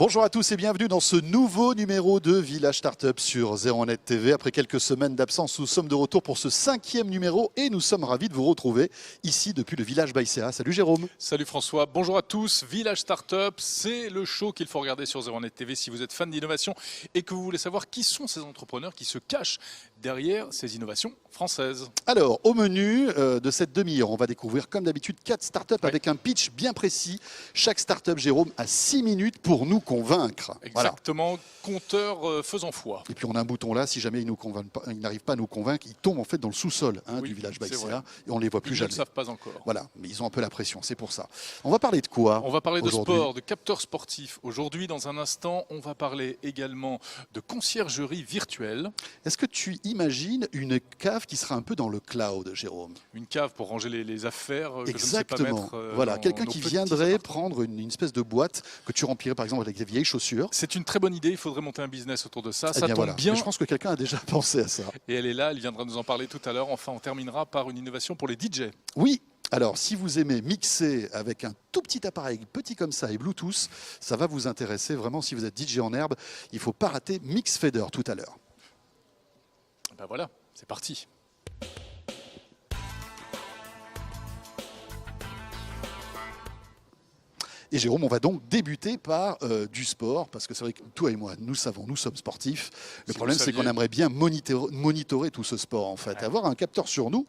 Bonjour à tous et bienvenue dans ce nouveau numéro de Village Startup sur ZeroNet TV. Après quelques semaines d'absence, nous sommes de retour pour ce 5e numéro et nous sommes ravis de vous retrouver ici depuis le Village Baïséa. Salut Jérôme. Salut François, bonjour à tous. Village Startup, c'est le show qu'il faut regarder sur ZeroNet TV si vous êtes fan d'innovation et que vous voulez savoir qui sont ces entrepreneurs qui se cachent derrière ces innovations françaises. Alors, au menu de cette demi-heure, on va découvrir comme d'habitude 4 startups avec un pitch bien précis. Chaque startup, Jérôme, a 6 minutes pour nous convaincre. Exactement, compteur faisant foi. Et puis on a un bouton là, si jamais ils n'arrivent pas à nous convaincre, ils tombent en fait dans le sous-sol du Village Baïséa et on ne les voit plus jamais. Ils ne le savent pas encore. Voilà, mais ils ont un peu la pression, c'est pour ça. On va parler de quoi? On va parler de sport, de capteurs sportifs. Aujourd'hui, dans un instant, on va parler également de conciergerie virtuelle. Est-ce que tu imagines une cave qui sera un peu dans le cloud, Jérôme? Une cave pour ranger les affaires que Exactement. je ne sais pas mettre. Voilà, quelqu'un qui viendrait prendre une espèce de boîte que tu remplirais par exemple avec des vieilles chaussures. C'est une très bonne idée, il faudrait monter un business autour de ça. Eh ça bien, tombe bien. Je pense que quelqu'un a déjà pensé à ça. Et elle est là, elle viendra nous en parler tout à l'heure. Enfin, on terminera par une innovation pour les DJ. Oui. Alors, si vous aimez mixer avec un tout petit appareil, petit comme ça, et Bluetooth, ça va vous intéresser. Vraiment, si vous êtes DJ en herbe, il ne faut pas rater Mix Fader tout à l'heure. Ben voilà, c'est parti. Et Jérôme, on va donc débuter par du sport, parce que c'est vrai que toi et moi, nous savons, nous sommes sportifs. Le problème, c'est qu'on aimerait bien monitorer tout ce sport, en fait. Avoir un capteur sur nous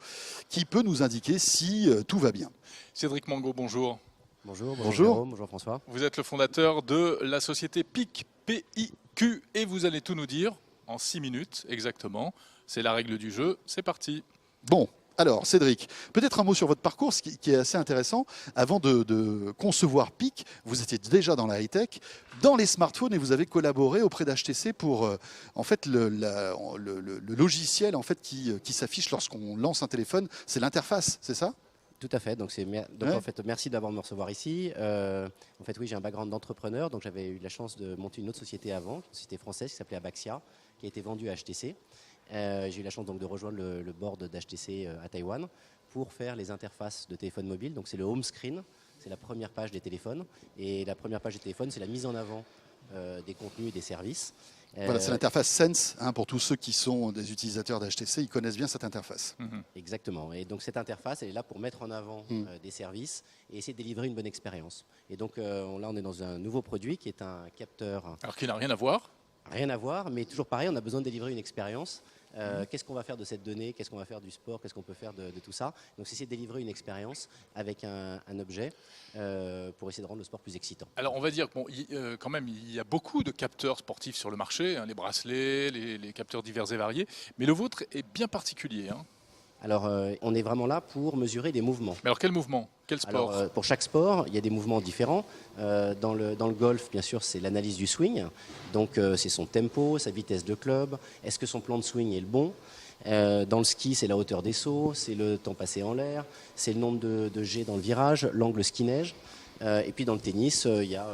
qui peut nous indiquer si tout va bien. Cédric Mango, bonjour. Bonjour. Bonjour. Bonjour François. Vous êtes le fondateur de la société PIQ, P-I-Q, et vous allez tout nous dire en 6 minutes exactement. C'est la règle du jeu, c'est parti. Bon. Alors, Cédric, peut-être un mot sur votre parcours, ce qui est assez intéressant. Avant de concevoir PIQ, vous étiez déjà dans la high-tech, dans les smartphones, et vous avez collaboré auprès d'HTC pour en fait, le logiciel en fait, qui s'affiche lorsqu'on lance un téléphone. C'est l'interface, c'est ça? Tout à fait. Donc, en fait, merci d'abord de me recevoir ici. En fait, oui, j'ai un background d'entrepreneur. Donc, j'avais eu la chance de monter une autre société avant, une société française qui s'appelait Abaxia, qui a été vendue à HTC. J'ai eu la chance donc de rejoindre le board d'HTC à Taïwan pour faire les interfaces de téléphone mobile. Donc c'est le home screen, c'est la première page des téléphones. Et la première page des téléphones, c'est la mise en avant des contenus et des services. Voilà, c'est l'interface Sense, pour tous ceux qui sont des utilisateurs d'HTC, ils connaissent bien cette interface. Exactement. Et donc cette interface, elle est là pour mettre en avant des services et essayer de délivrer une bonne expérience. Et donc là, on est dans un nouveau produit qui est un capteur. Alors qu'il n'a rien à voir. Rien à voir, mais toujours pareil, on a besoin de délivrer une expérience. Qu'est-ce qu'on va faire de cette donnée? Qu'est-ce qu'on va faire du sport? Qu'est-ce qu'on peut faire de tout ça? Donc, c'est essayer de délivrer une expérience avec un objet pour essayer de rendre le sport plus excitant. Alors, on va dire quand même, il y a beaucoup de capteurs sportifs sur le marché, les bracelets, les capteurs divers et variés, mais le vôtre est bien particulier. Alors, on est vraiment là pour mesurer des mouvements. Mais alors, quel mouvement? Quel sport? Alors, pour chaque sport, il y a des mouvements différents. Dans le golf, bien sûr, c'est l'analyse du swing. Donc, c'est son tempo, sa vitesse de club. Est-ce que son plan de swing est le bon? Dans le ski, c'est la hauteur des sauts, c'est le temps passé en l'air, c'est le nombre de jets dans le virage, l'angle ski-neige. Et puis, dans le tennis, il y a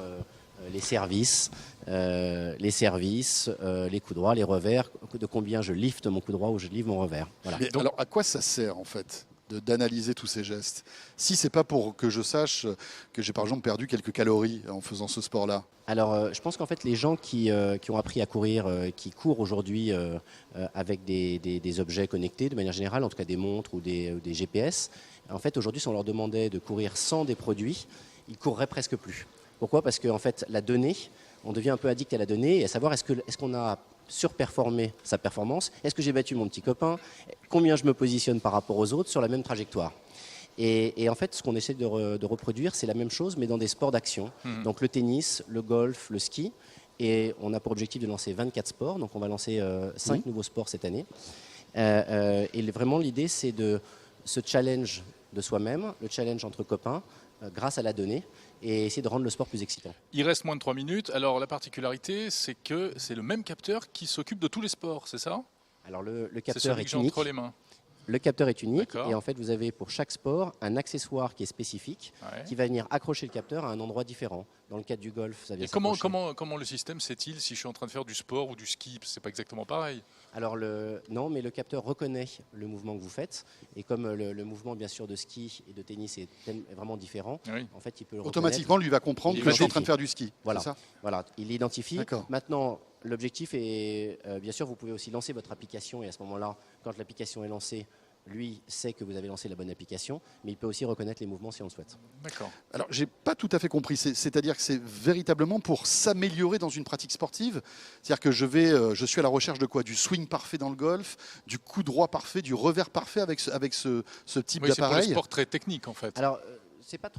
les services, les coups droits, les revers, de combien je lift mon coup droit ou je livre mon revers. Voilà. Mais alors, à quoi ça sert en fait d'analyser tous ces gestes? Si c'est pas pour que je sache que j'ai par exemple perdu quelques calories en faisant ce sport-là. Alors, je pense qu'en fait, les gens qui ont appris à courir, qui courent aujourd'hui avec des objets connectés, de manière générale, en tout cas des montres ou des GPS, en fait, aujourd'hui, si on leur demandait de courir sans des produits, ils courraient presque plus. Pourquoi? Parce qu'en fait, la donnée, on devient un peu addict à la donnée et à savoir est-ce qu'on a surperformé sa performance? Est-ce que j'ai battu mon petit copain? Combien je me positionne par rapport aux autres sur la même trajectoire? Et en fait, ce qu'on essaie de reproduire, c'est la même chose, mais dans des sports d'action. Donc le tennis, le golf, le ski. Et on a pour objectif de lancer 24 sports. Donc on va lancer 5 nouveaux sports cette année. Et vraiment, l'idée, c'est de ce challenge de soi-même, le challenge entre copains, grâce à la donnée, et essayer de rendre le sport plus excitant. Il reste moins de 3 minutes. Alors la particularité, c'est que c'est le même capteur qui s'occupe de tous les sports, c'est ça? Alors le capteur est unique. Entre les mains. Le capteur est unique et en fait vous avez pour chaque sport un accessoire qui est spécifique qui va venir accrocher le capteur à un endroit différent. Dans le cadre du golf, ça vient s'accrocher. Comment le système sait-il si je suis en train de faire du sport ou du ski? C'est pas exactement pareil. Alors non, mais le capteur reconnaît le mouvement que vous faites. Et comme le mouvement, bien sûr, de ski et de tennis est vraiment différent, Oui. en fait, il peut le Automatiquement, lui va comprendre Il que je suis en identifie. train de faire du ski. Voilà. C'est ça? Voilà, il l'identifie. D'accord. Maintenant, l'objectif est, bien sûr, vous pouvez aussi lancer votre application et à ce moment-là, quand l'application est lancée, lui sait que vous avez lancé la bonne application, mais il peut aussi reconnaître les mouvements si on le souhaite. D'accord. Alors, j'ai pas tout à fait compris. C'est-à-dire que c'est véritablement pour s'améliorer dans une pratique sportive. C'est-à-dire que je suis à la recherche de quoi? Du swing parfait dans le golf, du coup droit parfait, du revers parfait avec ce type Oui, c'est pour les d'appareil. sports très techniques en fait. Alors,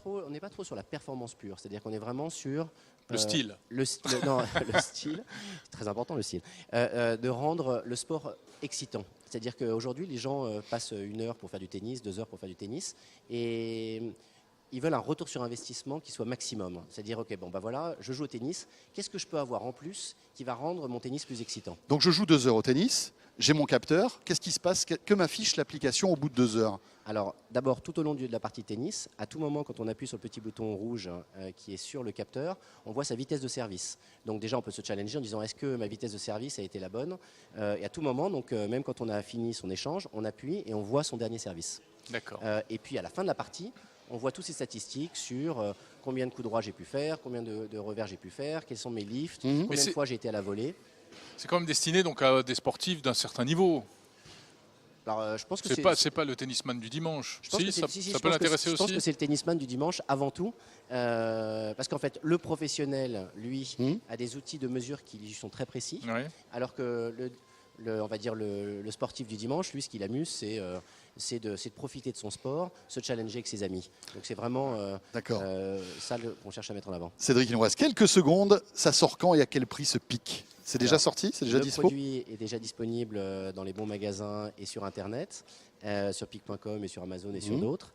on n'est pas trop sur la performance pure, c'est-à-dire qu'on est vraiment sur Le style. non, le style, c'est très important le style, de rendre le sport excitant. C'est-à-dire qu'aujourd'hui, les gens passent 1 heure pour faire du tennis, 2 heures pour faire du tennis, et ils veulent un retour sur investissement qui soit maximum. C'est-à-dire, ok, bon, bah voilà, je joue au tennis, qu'est-ce que je peux avoir en plus qui va rendre mon tennis plus excitant? Donc, je joue 2 heures au tennis. J'ai mon capteur. Qu'est-ce qui se passe? Que m'affiche l'application au bout de 2 heures? Alors, d'abord, tout au long de la partie tennis, à tout moment, quand on appuie sur le petit bouton rouge qui est sur le capteur, on voit sa vitesse de service. Donc déjà, on peut se challenger en disant est-ce que ma vitesse de service a été la bonne? Et à tout moment, donc même quand on a fini son échange, on appuie et on voit son dernier service. D'accord. Et puis à la fin de la partie, on voit toutes ces statistiques sur combien de coups droits j'ai pu faire, combien de revers j'ai pu faire, quels sont mes lifts, Mhm. combien de fois j'ai été à la volée. C'est quand même destiné donc à des sportifs d'un certain niveau. Alors, je pense que C'est pas le tennisman du dimanche. Je pense Si, que ça, si, ça je peut pense que- l'intéresser Je pense que aussi. c'est le tennisman du dimanche avant tout, parce qu'en fait, le professionnel, lui, a des outils de mesure qui lui sont très précis, Ouais. alors que on va dire le sportif du dimanche, lui, ce qui l'amuse, c'est de profiter de son sport, se challenger avec ses amis. Donc c'est vraiment D'accord. ça qu'on cherche à mettre en avant. Cédric, il nous reste quelques secondes. Ça sort quand et à quel prix ce pic? C'est déjà Alors, sorti? C'est déjà le dispo? produit est déjà disponible dans les bons magasins et sur Internet, sur pic.com et sur Amazon et sur d'autres.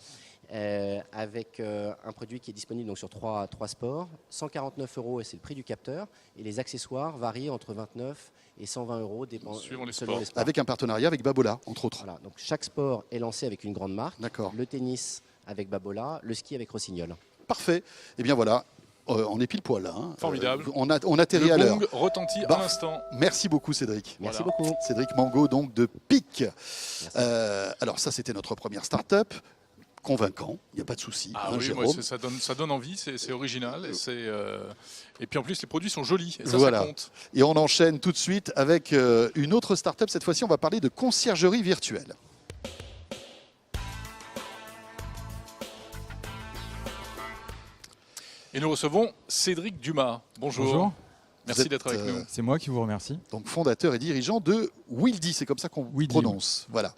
Avec un produit qui est disponible donc sur trois sports, 149 € et c'est le prix du capteur, et les accessoires varient entre 29 et 120 € Suivant les selon sports. les sports. Avec un partenariat avec Babola, entre autres. Voilà, donc chaque sport est lancé avec une grande marque. D'accord. Le tennis avec Babola, le ski avec Rossignol. Parfait. Eh bien voilà, on est pile poil là. Hein. Formidable. On atterrit à Le l'heure. gong retentit Bah, à l'instant. Merci beaucoup Cédric. Merci Voilà. beaucoup. Cédric Mango, donc de PIC. Merci. Alors ça, c'était notre première start-up. Convaincant, il n'y a pas de souci. Ah hein, oui, Jérôme. moi, ça donne envie, c'est original. Et puis en plus, les produits sont jolis. Et ça, Voilà. ça compte. Et on enchaîne tout de suite avec une autre start-up. Cette fois-ci, on va parler de conciergerie virtuelle. Et nous recevons Cédric Dumas. Bonjour. Bonjour, Merci Vous d'être êtes, avec nous. c'est moi qui vous remercie. Donc fondateur et dirigeant de Wildy, c'est comme ça qu'on Wildy, prononce. Voilà.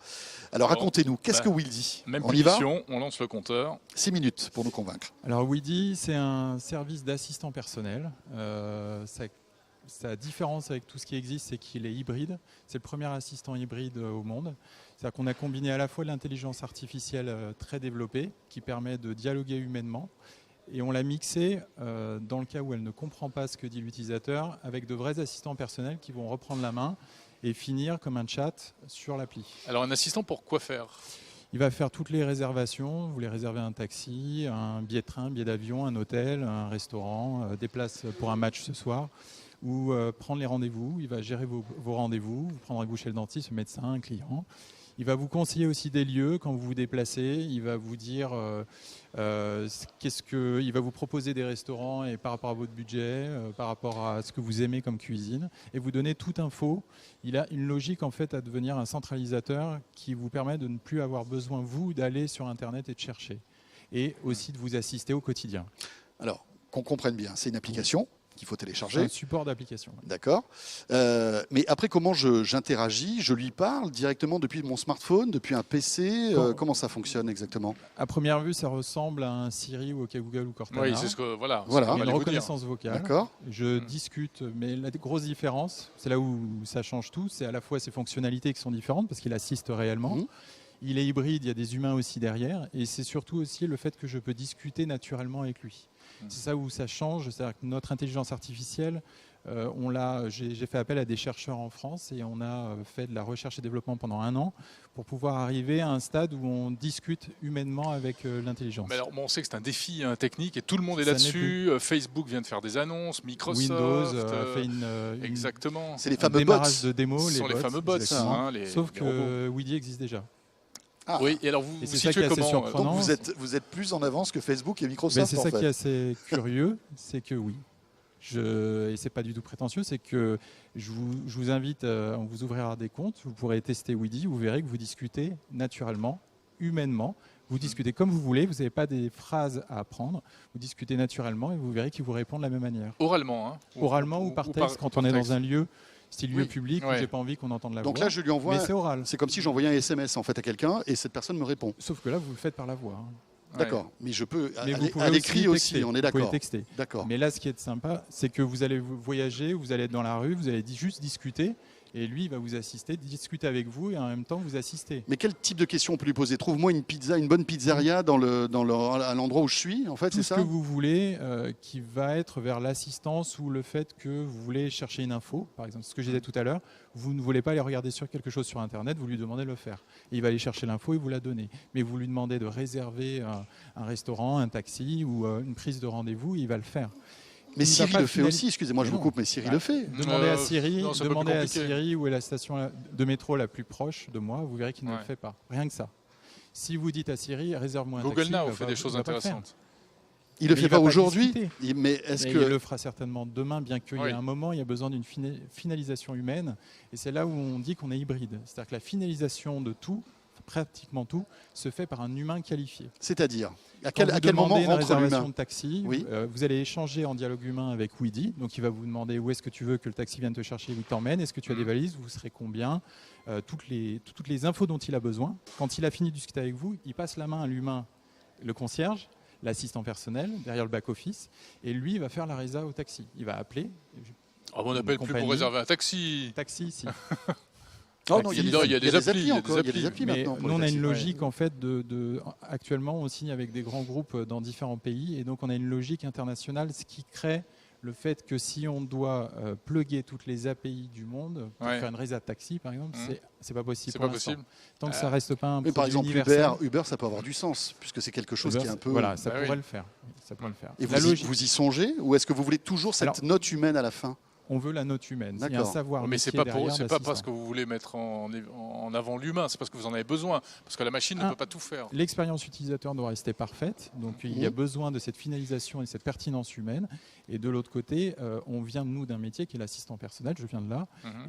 Alors Bon, racontez-nous, qu'est-ce bah, que Wildy? Même On y va? position, on lance le compteur. 6 minutes pour nous convaincre. Alors Weedy, c'est un service d'assistant personnel. Sa différence avec tout ce qui existe, c'est qu'il est hybride. C'est le premier assistant hybride au monde. C'est-à-dire qu'on a combiné à la fois l'intelligence artificielle très développée, qui permet de dialoguer humainement, et on l'a mixé, dans le cas où elle ne comprend pas ce que dit l'utilisateur, avec de vrais assistants personnels qui vont reprendre la main et finir comme un chat sur l'appli. Alors un assistant pour quoi faire? Il va faire toutes les réservations. Vous voulez réserver un taxi, un billet de train, un billet d'avion, un hôtel, un restaurant, des places pour un match ce soir, ou prendre les rendez-vous. Il va gérer vos rendez-vous. Vous prendrez vous chez le dentiste, le médecin, un client. Il va vous conseiller aussi des lieux quand vous vous déplacez. Il va vous dire il va vous proposer des restaurants et par rapport à votre budget, par rapport à ce que vous aimez comme cuisine, et vous donner toute info. Il a une logique en fait à devenir un centralisateur qui vous permet de ne plus avoir besoin vous d'aller sur Internet et de chercher, et aussi de vous assister au quotidien. Alors, qu'on comprenne bien, c'est une application qu'il faut C'est télécharger. un support d'application. D'accord. Mais après, comment j'interagis? Je lui parle directement depuis mon smartphone, depuis un PC. Bon. Comment ça fonctionne exactement? À première vue, ça ressemble à un Siri ou à Google ou Cortana. Oui, c'est ce que voilà. Voilà. ce qu'on Il y a allait une vous dire. reconnaissance vocale. D'accord. Je discute, mais la grosse différence, c'est là où ça change tout, c'est à la fois ses fonctionnalités qui sont différentes parce qu'il assiste réellement. Mhm. Il est hybride, il y a des humains aussi derrière, et c'est surtout aussi le fait que je peux discuter naturellement avec lui. C'est ça où ça change, c'est-à-dire que notre intelligence artificielle J'ai fait appel à des chercheurs en France et on a fait de la recherche et développement pendant 1 an pour pouvoir arriver à un stade où on discute humainement avec l'intelligence. Mais alors, on sait que c'est un défi technique et tout le monde est Ça là-dessus. Facebook vient de faire des annonces, Microsoft. Windows fait exactement. C'est les un fameux bots. démarrage de démo. Ce sont les fameux bots. Exactement. Les Sauf les robots. que Weedy existe déjà. Ah. Oui, et alors vous Et vous c'est ça qui situez est assez comment surprenant. Donc vous êtes plus en avance que Facebook et Mais Microsoft. c'est en ça fait. qui est assez curieux, c'est que oui. Et c'est pas du tout prétentieux, c'est que je vous invite, on vous ouvrira des comptes, vous pourrez tester Weedy, vous verrez que vous discutez naturellement, humainement, vous discutez comme vous voulez, vous n'avez pas des phrases à apprendre, vous discutez naturellement et vous verrez qu'ils vous répondent de la même manière. Oralement. Oralement ou par texte, quand on est dans un lieu, style lieu Oui. public, où Ouais. j'ai pas envie qu'on entende la Donc voix. là, je lui envoie. Mais c'est oral. C'est comme si j'envoyais un SMS en fait à quelqu'un et cette personne me répond. Sauf que là, vous le faites par la voix. hein. D'accord. Mais je peux Mais vous pouvez à l'écrit aussi. texter. On est Vous pouvez d'accord. texter. D'accord. Mais là, ce qui est sympa, c'est que vous allez voyager, vous allez être dans la rue, vous allez juste discuter, et lui, il va vous assister, discuter avec vous, et en même temps, vous assister. Mais quel type de question on peut lui poser? Trouve-moi une pizza, une bonne pizzeria à l'endroit où je suis. En fait, Tout c'est ce ça. que vous voulez, qui va être vers l'assistance ou le fait que vous voulez chercher une info, par exemple, ce que je disais tout à l'heure, vous ne voulez pas aller regarder sur quelque chose sur Internet, vous lui demandez de le faire. Et il va aller chercher l'info et vous la donner. Mais vous lui demandez de réserver un restaurant, un taxi ou une prise de rendez-vous, il va le faire. Mais Il va Siri pas le fait finaliser- aussi. Excusez-moi, je Mais vous non. coupe, mais Siri Ah. le fait. Demandez à Siri, non, c'est un peu plus demandez à compliqué. Siri où est la station de métro la plus proche de moi, vous verrez qu'il ne Ouais. le fait pas. Rien que ça. Si vous dites à Siri, réserve-moi un Google taxi, Now il va fait pas- des choses il va pas le faire. intéressantes. Il le Mais fait il va pas pas aujourd'hui. discuter. Mais est-ce Mais que il le fera certainement demain, bien qu'il y Oui. ait un moment, il y a besoin d'une finalisation humaine. Et c'est là où on dit qu'on est hybride. C'est-à-dire que la finalisation de tout, pratiquement tout, se fait par un humain qualifié. c'est-à-dire à Quand quel vous moment demandez une rentre réservation l'humain? de taxi, Oui. vous allez échanger en dialogue humain avec Weedy. Donc il va vous demander où est-ce que tu veux que le taxi vienne te chercher et où t'emmène. Est-ce que tu as des valises? Vous serez combien? Toutes les infos dont il a besoin. Quand il a fini de discuter avec vous, il passe la main à l'humain, le concierge, l'assistant personnel, derrière le back-office. Et lui, il va faire la résa au taxi. Il va appeler. Ah, on Une n'appelle plus compagnie. pour réserver un taxi. Taxi, si. Oh non, il y a Non, des applis encore. Il y a des applis Mais maintenant. pour nous, les on a taxis. une logique en fait actuellement, on signe avec des grands groupes dans différents pays et donc on a une logique internationale, ce qui crée le fait que si on doit plugger toutes les API du monde pour Ouais. faire une résa de taxi, par exemple, Mhm. c'est pas possible. C'est pour pas l'instant. possible. Tant que ça reste pas un Mais par produit exemple, universel. Uber, ça peut avoir du sens puisque c'est quelque chose Uber, qui est un peu. Voilà, ça Bah pourrait oui. le faire. Ça pourrait le faire. Et La logique, vous y songez ou est-ce que vous voulez toujours cette Alors, note humaine à la fin? on veut la note humaine. Il y a un D'accord. savoir Mais c'est métier pas derrière c'est pas d'assistant. parce que vous voulez mettre en avant l'humain, c'est parce que vous en avez besoin, parce que la machine ne Ah. peut pas tout faire. L'expérience utilisateur doit rester parfaite, donc il y a Mhm. besoin de cette finalisation et cette pertinence humaine. Et de l'autre côté, on vient nous d'un métier qui est l'assistant personnel, je viens de là, Mhm.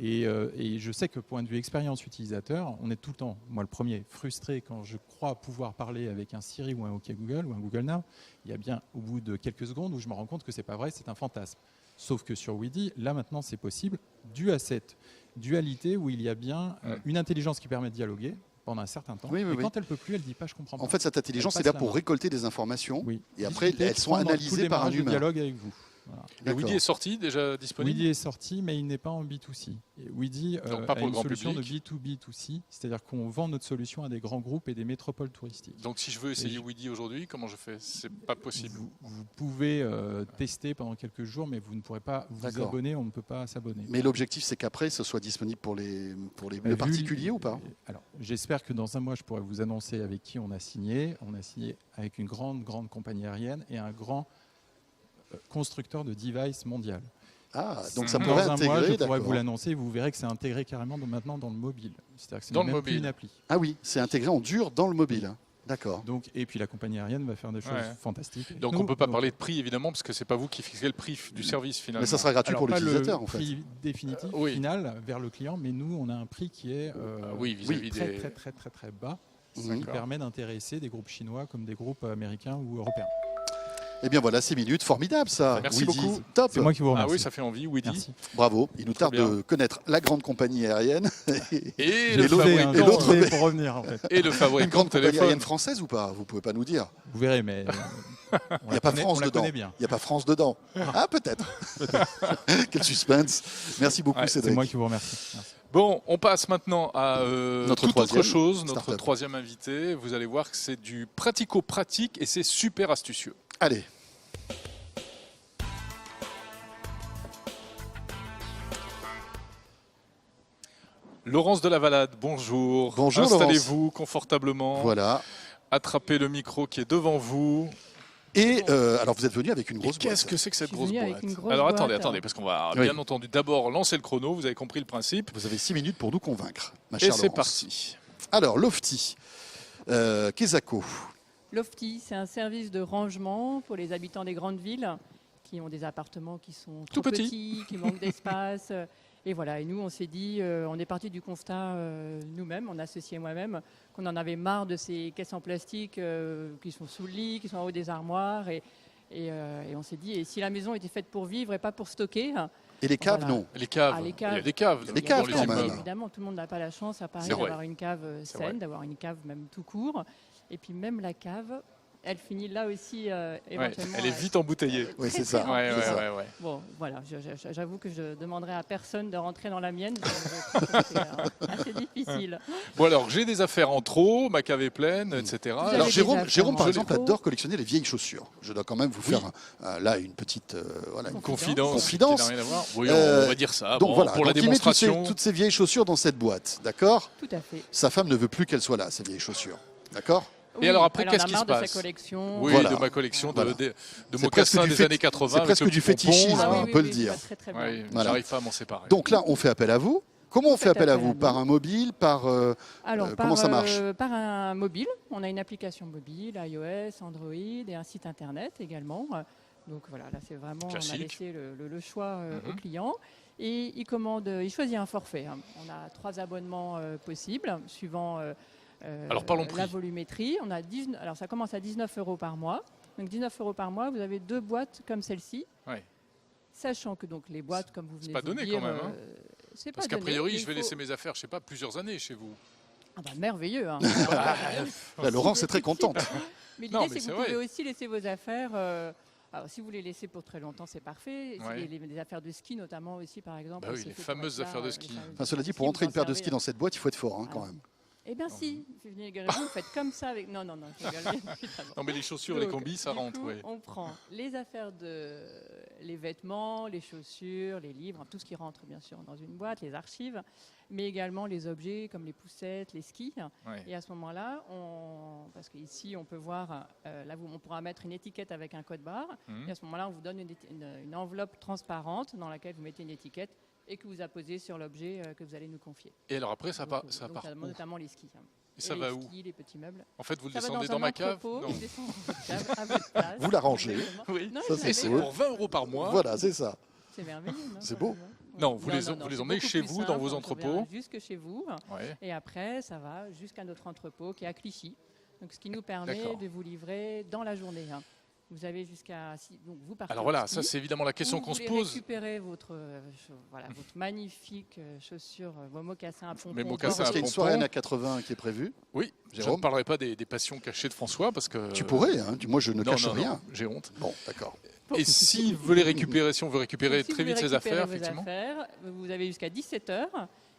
et je sais que point de vue expérience utilisateur, on est tout le temps, moi le premier, frustré quand je crois pouvoir parler avec un Siri ou un OK Google ou un Google Now. Il y a bien au bout de quelques secondes où je me rends compte que c'est pas vrai, c'est un fantasme. Sauf que sur Weedy, là maintenant c'est possible, dû à cette dualité où il y a bien une intelligence qui permet de dialoguer pendant un certain temps. Oui, oui, et oui. quand elle peut plus, elle dit pas je comprends pas. En fait, cette intelligence Elle est là passe pour la main. récolter des informations Oui. et après Discuter, elles sont prendre tout analysées par un démarrage de humain. dialogue avec vous. Voilà. Et D'accord. Weedy est sorti déjà disponible. Weedy est sorti, mais il n'est pas en B2C. Et Weedy Donc pas pour a le une grand solution public. de B2B2C, c'est-à-dire qu'on vend notre solution à des grands groupes et des métropoles touristiques. Donc si je veux essayer je- Weedy aujourd'hui, comment je fais? C'est pas possible. Vous pouvez tester pendant quelques jours, mais vous ne pourrez pas vous D'accord. abonner, on ne peut pas s'abonner. Mais l'objectif, c'est qu'après, ce soit disponible pour les Vu- particuliers ou pas? Alors, j'espère que dans un mois, je pourrai vous annoncer avec qui on a signé. On a signé avec une grande compagnie aérienne et un grand constructeur de devices mondial. Ah, donc ça Dans pourrait Dans un mois, je intégrer, pourrais d'accord. vous l'annoncer. Vous verrez que c'est intégré carrément maintenant dans le mobile. C'est-à-dire que c'est Dans le même mobile. plus une appli. Ah oui, c'est intégré en dur dans le mobile. D'accord. Donc, et puis la compagnie aérienne va faire des choses Ouais. fantastiques. Donc on Nous, ne peut pas donc, parler de prix évidemment, parce que c'est pas vous qui fixez le prix du service finalement. Mais ça sera gratuit alors, pour pas l'utilisateur le en fait. prix définitif Oui. final vers le client, mais nous, on a un prix qui est Oui, vis-à-vis très, des. très, très, très, très bas. Mhm. Qui D'accord. permet d'intéresser des groupes chinois comme des groupes américains ou européens. Eh bien voilà, 6 minutes, formidable ça. Merci Weedy. beaucoup. Top. C'est moi qui vous Ah remercie. oui, ça fait envie, Weedy. Merci. Bravo. Il nous tarde bien. de connaître la grande compagnie aérienne. Et Et le l'autre- fabricant, et l'autre- Désolé pour revenir en fait. et le Une fabricant grande de compagnie aérienne téléphone. française ou pas? Vous pouvez pas nous dire. Vous verrez, mais Il n'y a pas France on la dedans. connaît bien. Il n'y a pas France dedans. Ah peut-être. Quel suspense. Merci beaucoup Ouais, C'est Cédric. moi qui vous remercie. Merci. Bon, on passe maintenant à Notre toute troisième autre chose, notre start-up. troisième invité. Vous allez voir que c'est du pratico-pratique et c'est super astucieux. Allez. Laurence de la Valade, bonjour. Bonjour, Installez-vous confortablement. Voilà. Attrapez le micro qui est devant vous. Et alors, vous êtes venu avec une Et grosse qu'est-ce boîte. que c'est que cette Je suis grosse venue boîte? avec une grosse Alors boîte. attendez, parce qu'on va Oui. bien entendu d'abord lancer le chrono. Vous avez compris le principe. Vous avez 6 minutes pour nous convaincre, ma Et chère c'est Laurence. parti. Alors, Lofty, Kezako. Lofty, c'est un service de rangement pour les habitants des grandes villes qui ont des appartements qui sont Tout trop petits. qui manquent d'espace. Et voilà, et nous, on s'est dit, on est parti du constat nous-mêmes, mon associé et moi-même, qu'on en avait marre de ces caisses en plastique qui sont sous le lit, qui sont en haut des armoires. Et on s'est dit, et si la maison était faite pour vivre et pas pour stocker? Et les caves, Voilà. non. Les caves. Ah, les caves. Il y a des caves. Les dans caves, les quand immeubles. même. Évidemment, tout le monde n'a pas la chance à Paris C'est vrai. d'avoir une cave C'est vrai. saine, d'avoir une cave même tout court. Et puis même la cave, elle finit là aussi Ouais, éventuellement. elle est vite embouteillée. Oui, c'est très ça. remplie. Ouais, c'est ça. ouais. Bon, voilà, j'avoue que je demanderai à personne de rentrer dans la mienne. Je trouve que c'est assez difficile. Bon alors, j'ai des affaires en trop, ma cave est pleine, etc. avez Alors des Jérôme, affaires Jérôme, par en exemple, trop. adore collectionner les vieilles chaussures. Je dois quand même vous Oui. faire là une petite voilà, une Confidence. Confidence. Qui n'a rien à voir. Oui, Euh, on va dire ça. Donc Bon, voilà, pour la donc il met démonstration. toutes ces vieilles chaussures dans cette boîte, d'accord? Tout à fait. Sa femme ne veut plus qu'elles soient là, ces vieilles chaussures, d'accord? Et alors après, elle en qu'est-ce a qui marre se de sa passe? collection. Oui, Voilà. de ma collection Voilà. de C'est mocassins presque du des années 80. c'est presque avec le du petit pompon, fétichisme, là. on peut le dire. je vois très, très bien. Ouais, Voilà. J'arrive pas à m'en séparer. Donc là, on fait appel à vous. Comment on fait Faites appel à appel à vous? nous. Par un mobile, par Alors, comment ça marche? Par un mobile. On a une application mobile, iOS, Android et un site internet également. Donc voilà, là c'est vraiment, on a Classique. laissé le choix au Mhm. client. Et il choisit un forfait. Hein. On a 3 abonnements possibles, suivant Alors, parlons prix. la volumétrie. Alors ça commence à 19 € par mois. Donc 19 € par mois, vous avez 2 boîtes comme celle-ci. Ouais. Sachant que donc les boîtes, comme vous venez pas de vous donné dire, quand même, hein. C'est Parce pas qu'a donné, priori, mais je vais il faut- laisser mes affaires, je sais pas, plusieurs années chez vous. Ah bah, merveilleux. Hein. Là, Laurence est très contente. Mais Non, l'idée, mais c'est c'est que vous vrai. pouvez aussi laisser vos affaires. Alors, si vous les laissez pour très longtemps, c'est parfait. Si Ouais. les affaires de ski, notamment aussi, par exemple. Bah oui, aussi, les c'est fameuses pour être affaires de là, ski. les fameuses Enfin, cela dit, affaires de pour ski, entrer vous une paire en de ski servez. dans cette boîte, il faut être fort, hein, quand Ah. même. Eh bien, si, vous faites comme ça avec. Non, je rigole, bien évidemment. Non, mais les chaussures et les Donc, combis, ça du rentre, coup, oui. On prend les affaires les vêtements, les chaussures, les livres, tout ce qui rentre bien sûr dans une boîte, les archives, mais également les objets comme les poussettes, les skis. Ouais. Et à ce moment-là, parce qu'ici on peut voir, là on pourra mettre une étiquette avec un code barre. Mhm. Et à ce moment-là, on vous donne une enveloppe transparente dans laquelle vous mettez une étiquette et que vous apposez sur l'objet que vous allez nous confier. Et alors après, ça part Donc, où? notamment les skis. Et ça les va où? skis, les petits meubles. En fait, vous le Ça va descendez dans dans un ma cave? entrepôt, Non. il descend dans votre cave, à votre place. Vous la rangez. Exactement. Oui. Non, Ça, vous c'est Et c'est savez, beau. pour 20 € par mois. Voilà, c'est ça. c'est merveilleux. non, C'est quand beau. même, hein. Non, vous les c'est emmenez beaucoup chez plus vous, dans simple, vos ça entrepôts. vient jusque chez vous. Ouais. Et après, ça va jusqu'à notre entrepôt qui est à Clichy. Donc, ce qui nous permet D'accord. de vous livrer dans la journée. Hein. Vous avez jusqu'à. Donc vous partez Alors au voilà, ski. ça c'est évidemment la question Vous qu'on se voulez pose. récupérer votre magnifique chaussure, vos mocassins à pompons. Mes Non, mocassins parce à qu'il y a une pompons. soirée années 80 qui est prévue. Oui, je Jérôme ne parlerai pas des passions cachées de François parce que. Tu pourrais, hein. Moi je ne Non, cache non, rien. non, j'ai honte. Bon, d'accord. Et si vous voulez récupérer, si on veut récupérer Donc, si très vous vite voulez ses récupérer affaires, vos effectivement. affaires, vous avez jusqu'à 17h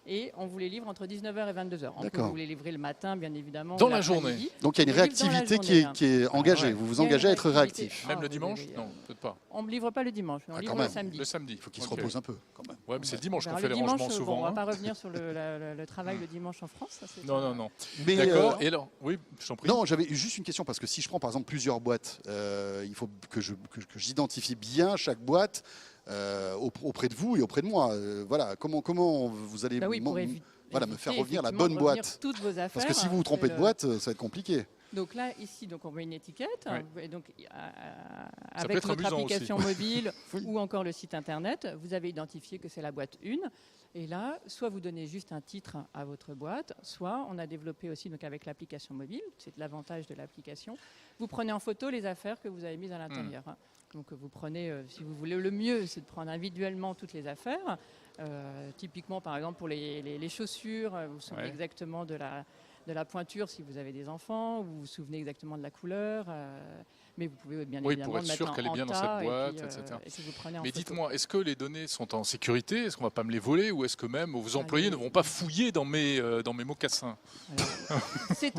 et on vous les livre entre 19h et 22h. On peut D'accord. vous les livrer le matin, bien évidemment. Dans ou la l'après-midi. journée. Donc il y a une On livre dans la réactivité journée, hein. qui est engagée. ouais. Vous vous Il y a engagez à une être réactivité. réactif. Même Ah, le vous dimanche avez, Non, peut-être pas. On ne me livre pas le dimanche, mais on Ah, livre quand le même. samedi. Le samedi. Il faut qu'il se Ok. repose un peu, quand même. Ouais, mais c'est le dimanche qu'on Alors, fait le les rangements dimanche, souvent. on ne va hein. pas revenir sur le travail le dimanche en France. ça, c'est Non, un- non, non. Mais, D'accord. Et alors, oui, je t'en prie. Non, j'avais juste une question parce que si je prends par exemple plusieurs boîtes, il faut que j'identifie bien chaque boîte auprès de vous et auprès de moi. Voilà, comment vous allez Bah oui, pour voilà, me faire éviter, revenir la effectivement, bonne de revenir boîte. toutes vos affaires. Parce que si vous vous trompez de c'est boîte, ça va être compliqué. Donc là, ici, donc on met une étiquette. Ouais. Et donc, peut avec être notre amusant application mobile Oui. ou encore le site internet, vous avez identifié que c'est la boîte 1. Et là, soit vous donnez juste un titre à votre boîte, soit on a développé aussi donc avec l'application mobile, c'est l'avantage de l'application, vous prenez en photo les affaires que vous avez mises à l'intérieur. Donc vous prenez, si vous voulez, le mieux, c'est de prendre individuellement toutes les affaires. Typiquement, par exemple, pour les chaussures, vous vous souvenez Ouais. exactement de la pointure si vous avez des enfants, vous vous souvenez exactement de la couleur, mais vous pouvez bien Oui, évidemment pour être le mettre sûr qu'elle est en bien dans tas cette et boîte, puis, etc. et que vous prenez en Mais photo. dites-moi, est-ce que les données sont en sécurité? Est-ce qu'on ne va pas me les voler? Ou est-ce que même vos employés les- ne vont pas fouiller dans mes mocassins? Alors, c'est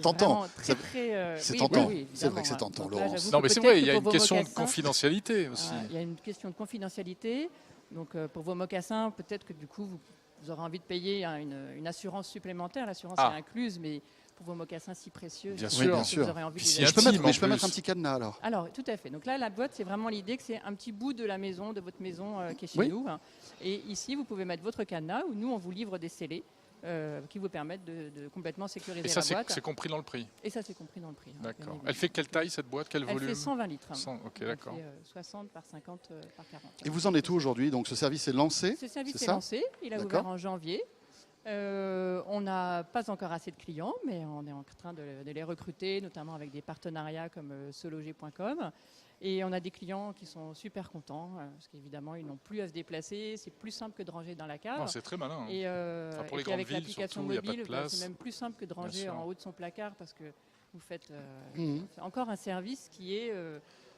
tentant. vraiment très, très, C'est oui, tentant. oui, C'est vrai que évidemment, c'est tentant, Donc là, Laurence. j'avoue Non, que mais c'est peut-être vrai, il y a que une pour vos question de mocassins, confidentialité aussi. il y a une question de confidentialité. Donc pour vos mocassins, peut-être que du coup, vous aurez envie de payer une assurance supplémentaire. L'assurance Ah. est incluse, mais pour vos mocassins si précieux, Bien je sûr. pense que Bien vous aurez envie Puis de si les un Je peux team, mettre, en mais je peux plus. mettre un petit cadenas alors. Alors, tout à fait. Donc là, la boîte, c'est vraiment l'idée que c'est un petit bout de la maison, de votre maison qui est chez Oui. nous. Hein. Et ici, vous pouvez mettre votre cadenas où nous, on vous livre des scellés qui vous permettent de complètement sécuriser Et ça, la boîte. c'est compris dans le prix. Et ça, c'est compris dans le prix. Hein, bien D'accord. évidemment. Elle fait quelle taille cette boîte? Quel Elle volume? fait 120 litres. hein. 100, ok, Elle d'accord. fait 60 par 50 par 40. Et vous en êtes où aujourd'hui? Donc ce service est lancé. Ce service c'est est ça lancé. Il a D'accord. ouvert en janvier. On n'a pas encore assez de clients, mais on est en train de les recruter, notamment avec des partenariats comme sologer.com. Et on a des clients qui sont super contents, parce qu'évidemment, ils n'ont plus à se déplacer. C'est plus simple que de ranger dans la cave. Non, c'est très malin. Hein. Et, Enfin, pour et les puis avec grandes villes, l'application surtout, il y a pas de mobile, place. c'est même plus simple que de Bien ranger sûr. en haut de son placard, parce que vous faites Mhm. c'est encore un service qui est...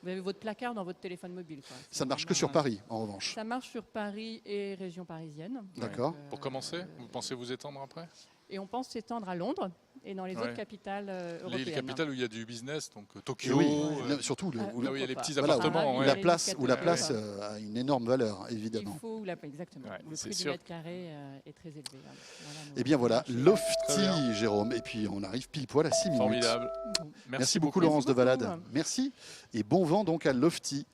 vous avez votre placard dans votre téléphone mobile. Quoi. C'est Ça ne marche que vraiment sur un- Paris, en revanche. Ça marche sur Paris et région parisienne. D'accord. Donc, Pour commencer, vous pensez vous étendre après? Et on pense s'étendre à Londres et dans les Ouais. autres capitales européennes. Les capitales où il y a du business, donc Et Tokyo, oui, là surtout où il y a les pourquoi petits pas. voilà, appartements. où ouais. la place, où la Ouais. place a une énorme valeur, Il évidemment. faut exactement. Ouais, Le c'est prix du sûr. mètre carré est très élevé. Hein. Voilà, Eh bien voilà, Très Lofty, bien. Jérôme. Et puis on arrive pile poil à 6 minutes. Formidable. Merci beaucoup, Merci Laurence de beaucoup. Valade. Merci. Et bon vent donc à Lofty.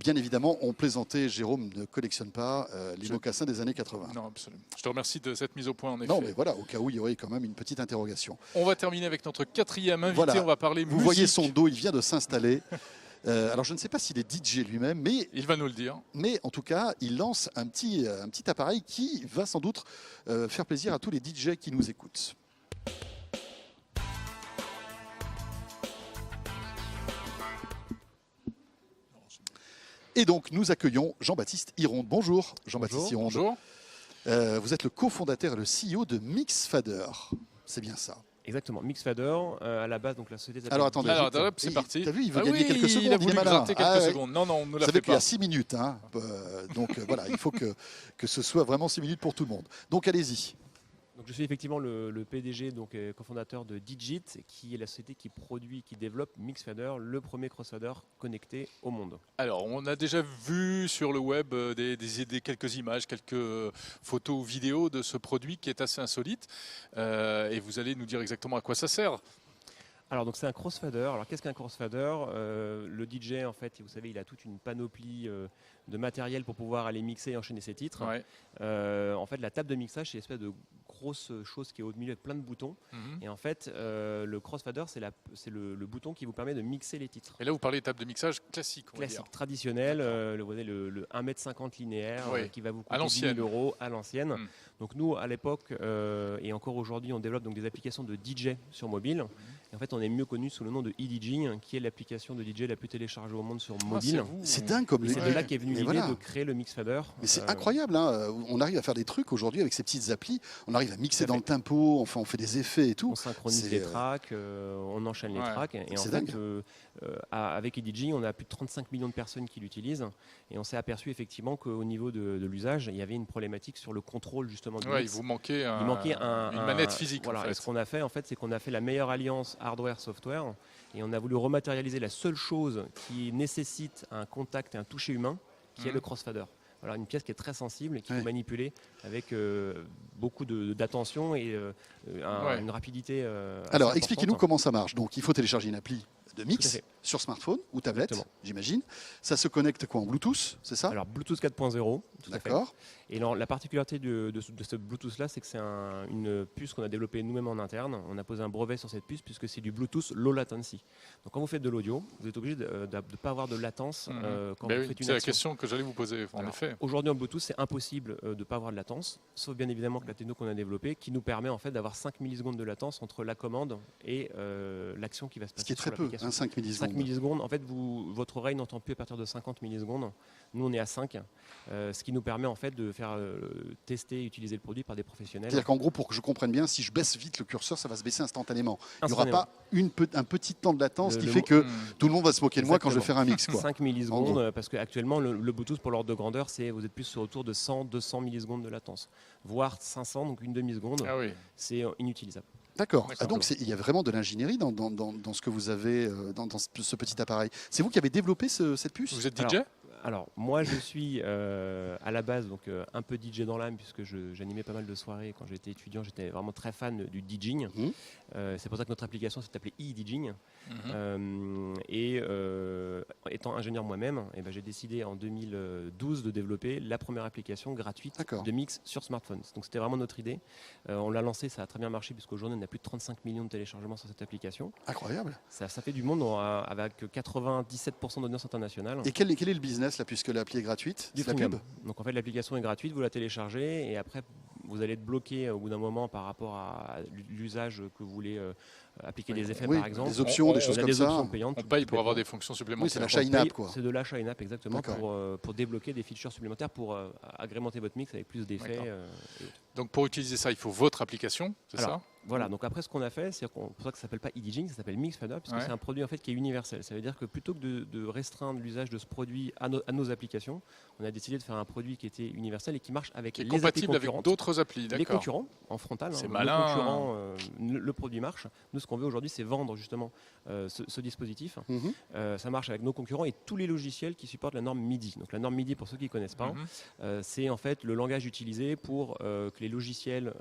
Bien évidemment, on plaisantait, Jérôme ne collectionne pas les Je- mocassins des années 80. Non, absolument. Je te remercie de cette mise au point, en effet. Non, mais voilà, au cas où il y aurait quand même une petite interrogation. On va terminer avec notre quatrième invité. Voilà. On va parler Vous musique. voyez son dos, il vient de s'installer. Alors je ne sais pas s'il est DJ lui-même, Il va nous le dire. mais en tout cas, il lance un petit appareil qui va sans doute faire plaisir à tous les DJ qui nous écoutent. Et donc, nous accueillons Jean-Baptiste Hironde. Bonjour, Jean-Baptiste Hironde. Bonjour. Vous êtes le cofondateur et le CEO de Mixfader. C'est bien ça. Exactement, Mixfader, à la base, donc la société s'appelle Alors attendez, Alors, Digit. c'est Et parti. t'as vu, il veut Ah gagner oui, quelques secondes, il a il est voulu malin. gratter quelques Ah ouais. secondes. Non, non, on ne Vous l'a savez fait qu'il y a pas. 6 minutes. Hein. Donc voilà, il faut que ce soit vraiment 6 minutes pour tout le monde. Donc allez-y. Donc, je suis effectivement le PDG, donc cofondateur de Digit, qui est la société qui produit, qui développe Mixfader, le premier crossfader connecté au monde. Alors, on a déjà vu sur le web quelques images, quelques photos ou vidéos de ce produit qui est assez insolite. Et vous allez nous dire exactement à quoi ça sert. Alors, donc c'est un crossfader. Alors, qu'est-ce qu'un crossfader? Le DJ, en fait, vous savez, il a toute une panoplie de matériel pour pouvoir aller mixer et enchaîner ses titres. Ouais. En fait, la table de mixage, c'est une espèce de grosse chose qui est au milieu avec plein de boutons. Mhm. Et en fait, le crossfader, c'est le bouton qui vous permet de mixer les titres. Et là, vous parlez de table de mixage classique, on va Classique, dire. traditionnel, vous voyez, le 1,50 m linéaire Oui. qui va vous À coûter 10 l'ancienne. 000 € à l'ancienne. Mm. Donc nous, à l'époque, et encore aujourd'hui, on développe donc des applications de DJ sur mobile. Et en fait, on est mieux connu sous le nom de eDJ, qui est l'application de DJ la plus téléchargée au monde sur Ah, mobile. vous. C'est dingue comme Et les. c'est de là qu'est venue Mais l'idée voilà. de créer le Mixfader. Mais c'est Euh, incroyable, hein. On arrive à faire des trucs aujourd'hui avec ces petites applis. On arrive à mixer Tout à dans fait. le tempo, enfin on fait des effets et tout. On synchronise C'est, les tracks, on enchaîne les Ouais. tracks. Et en C'est fait, dingue. avec eDJ, on a plus de 35 millions de personnes qui l'utilisent. Et on s'est aperçu effectivement qu'au niveau de l'usage, il y avait une problématique sur le contrôle justement du Ouais, il mix. vous manquait, Il manquait une manette physique. Voilà. en Et fait. ce qu'on a fait, en fait, c'est qu'on a fait la meilleure alliance hardware-software. Et on a voulu rematérialiser la seule chose qui nécessite un contact et un toucher humain, qui est Mhm. le crossfader. Voilà, une pièce qui est très sensible et qu'il Ouais. faut manipuler avec beaucoup d'attention et Ouais. une rapidité. Alors assez expliquez-nous importante. comment ça marche. Donc il faut télécharger une appli de Tout à mix fait. sur smartphone ou tablette, Exactement. j'imagine. Ça se connecte quoi en Bluetooth, c'est ça? Alors Bluetooth 4.0, tout à fait. D'accord. Et alors, la particularité de ce Bluetooth-là, c'est que c'est une puce qu'on a développée nous-mêmes en interne. On a posé un brevet sur cette puce puisque c'est du Bluetooth low latency. Donc quand vous faites de l'audio, vous êtes obligé de ne pas avoir de latence quand Ben vous oui, faites une c'est la action. question que j'allais vous poser, en Alors, effet. Aujourd'hui en Bluetooth, c'est impossible de ne pas avoir de latence, sauf bien évidemment que la techno qu'on a développée qui nous permet en fait d'avoir 5 millisecondes de latence entre la commande et l'action qui va se Ce passer qui est sur très peu, l'application. hein, 5 5 millisecondes. millisecondes, en fait, votre oreille n'entend plus à partir de 50 millisecondes. Nous, on est à 5, ce qui nous permet en fait de faire tester et utiliser le produit par des professionnels. C'est-à-dire qu'en gros, pour que je comprenne bien, si je baisse vite le curseur, ça va se baisser instantanément. Il n'y aura Instantanément. pas un petit temps de latence Le- qui le fait mo- que Hmm. tout le monde va se moquer de moi quand je vais faire un mix. Quoi. 5 En millisecondes, gros. parce qu'actuellement, le Bluetooth, pour l'ordre de grandeur, vous êtes plus autour de 100-200 millisecondes de latence, voire 500, donc une demi-seconde. Ah oui. C'est inutilisable. D'accord. D'accord. Ah, donc il y a vraiment de l'ingénierie dans ce que vous avez dans ce petit appareil. C'est vous qui avez développé cette puce? Vous êtes DJ? Alors, Alors, moi, je suis à la base donc, un peu DJ dans l'âme, puisque j'animais pas mal de soirées. Quand j'étais étudiant, j'étais vraiment très fan du DJing. C'est pour ça que notre application s'est appelée e-DJing. Étant ingénieur moi-même, eh ben, j'ai décidé en 2012 de développer la première application gratuite de mix sur smartphone. Donc, c'était vraiment notre idée. On l'a lancé, ça a très bien marché, puisqu'aujourd'hui, on a plus de 35 millions de téléchargements sur cette application. Incroyable. Ça fait du monde avec 97% d'audience internationale. Et quel est le business là, puisque l'appli est gratuite? Du C'est la freemium. pub? Donc en fait l'application est gratuite, vous la téléchargez et après vous allez être bloqué au bout d'un moment par rapport à l'usage que vous voulez appliquer des effets par exemple. Des options, des choses comme ça. Options payantes, On paye pour avoir des fonctions supplémentaires. Oui, c'est l'achat in-app quoi. C'est de l'achat in-app exactement pour débloquer des features supplémentaires pour agrémenter votre mix avec plus d'effets. Donc pour utiliser ça, il faut votre application, c'est ça? Voilà, donc après ce qu'on a fait, c'est pour ça que ça s'appelle pas e-DJing, ça s'appelle Mixfader, puisque c'est un produit en fait qui est universel. Ça veut dire que plutôt que de restreindre l'usage de ce produit à nos applications, on a décidé de faire un produit qui était universel et qui marche avec les compatible avec d'autres applis, les concurrents en frontal. C'est malin. Les concurrents, le produit marche. Nous, ce qu'on veut aujourd'hui, c'est vendre justement ce dispositif. Ça marche avec nos concurrents et tous les logiciels qui supportent la norme MIDI. Donc la norme MIDI, pour ceux qui ne connaissent pas, c'est en fait le langage utilisé pour que les logiciels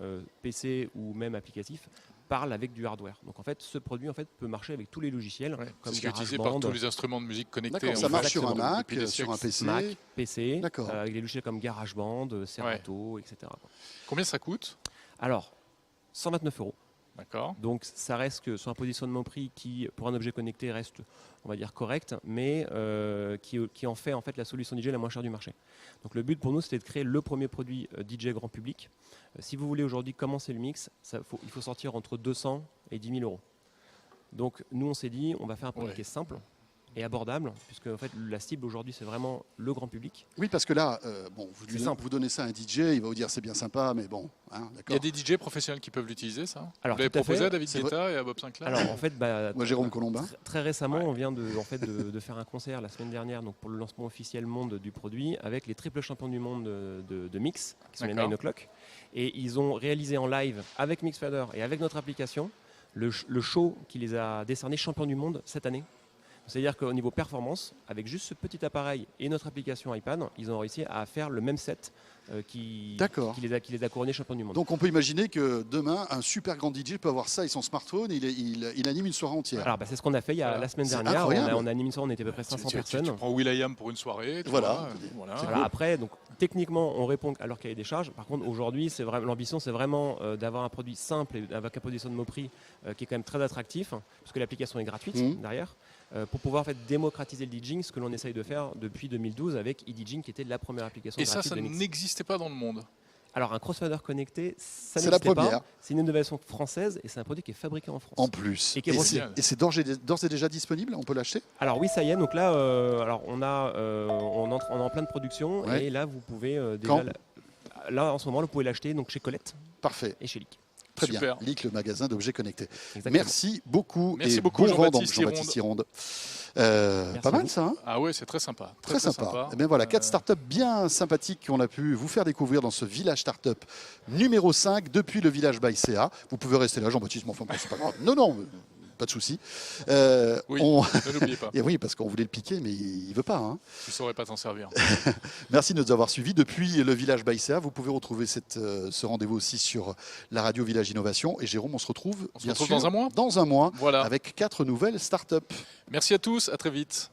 PC ou même applicatifs parlent avec du hardware. Donc en fait, ce produit en fait peut marcher avec tous les logiciels, comme c'est utilisé par tous les instruments de musique connectés. D'accord, ça marche sur un Mac, sur un PC. Mac, PC, avec des logiciels comme GarageBand, Serato, etc. Combien ça coûte? Alors, 129 €. D'accord. Donc ça reste que sur un positionnement prix qui, pour un objet connecté, reste, on va dire, correct, mais qui en fait la solution DJ la moins chère du marché. Donc le but pour nous, c'était de créer le premier produit DJ grand public. Si vous voulez aujourd'hui commencer le mix, il faut sortir entre 200 et 10 000 €. Donc nous, on s'est dit, on va faire un produit qui est simple et abordable, puisque en fait, la cible aujourd'hui, c'est vraiment le grand public. Oui, parce que là, vous donnez ça à un DJ, il va vous dire c'est bien sympa, mais bon, hein, d'accord. Il y a des DJ professionnels qui peuvent l'utiliser, ça? Alors, vous l'avez proposé à David Guetta et à Bob Sinclair? Alors en fait, moi, Jérôme Colombin. Très récemment, on vient de faire un concert la semaine dernière, donc pour le lancement officiel monde du produit, avec les triples champions du monde de mix, qui sont les 9 O'Clock, et ils ont réalisé en live avec Mixfader et avec notre application le show qui les a décernés champions du monde cette année. C'est-à-dire qu'au niveau performance, avec juste ce petit appareil et notre application iPad, ils ont réussi à faire le même set qui les a couronnés champions du monde. Donc on peut imaginer que demain, un super grand DJ peut avoir ça et son smartphone, il anime une soirée entière. Alors c'est ce qu'on a fait la semaine dernière. On a animé une soirée, on était à peu près 500 personnes. Tu prends will.i.am pour une soirée. Voilà. Après, donc, techniquement, on répond à leur cahier des charges. Par contre, aujourd'hui, l'ambition, c'est vraiment d'avoir un produit simple et avec un positionnement prix qui est quand même très attractif, parce que l'application est gratuite derrière. Pour pouvoir en fait démocratiser le DJing, ce que l'on essaye de faire depuis 2012 avec e-DJing qui était la première application gratuite. Et ça n'existait pas dans le monde? Alors un crossfader connecté, ça c'est la première. Pas. C'est une innovation française et c'est un produit qui est fabriqué en France. En plus. Et c'est d'ores et déjà disponible? On peut l'acheter? Alors oui, ça y est. Donc là, on est en pleine production et là vous pouvez déjà. Là en ce moment, vous pouvez l'acheter donc chez Colette. Parfait. Et chez Leak. Très bien, Leak, le magasin d'objets connectés. Exactement. Merci beaucoup. Merci beaucoup, Jean-Baptiste Hironde. Pas mal ça, hein? Ah ouais, c'est très sympa. Très sympa. Et bien voilà, 4 startups bien sympathiques qu'on a pu vous faire découvrir dans ce village startup numéro 5 depuis le village by CA. Vous pouvez rester là, Jean-Baptiste, mais enfin, c'est pas grave. Non, pas de souci. Ne l'oubliez pas. Et oui, parce qu'on voulait le piquer, mais il ne veut pas. Hein. Je ne saurais pas t'en servir. Merci de nous avoir suivis depuis le village by CA. Vous pouvez retrouver ce rendez-vous aussi sur la radio Village Innovation. Et Jérôme, on se retrouve dans un mois. Dans un mois, voilà. avec 4 nouvelles startups. Merci à tous, à très vite.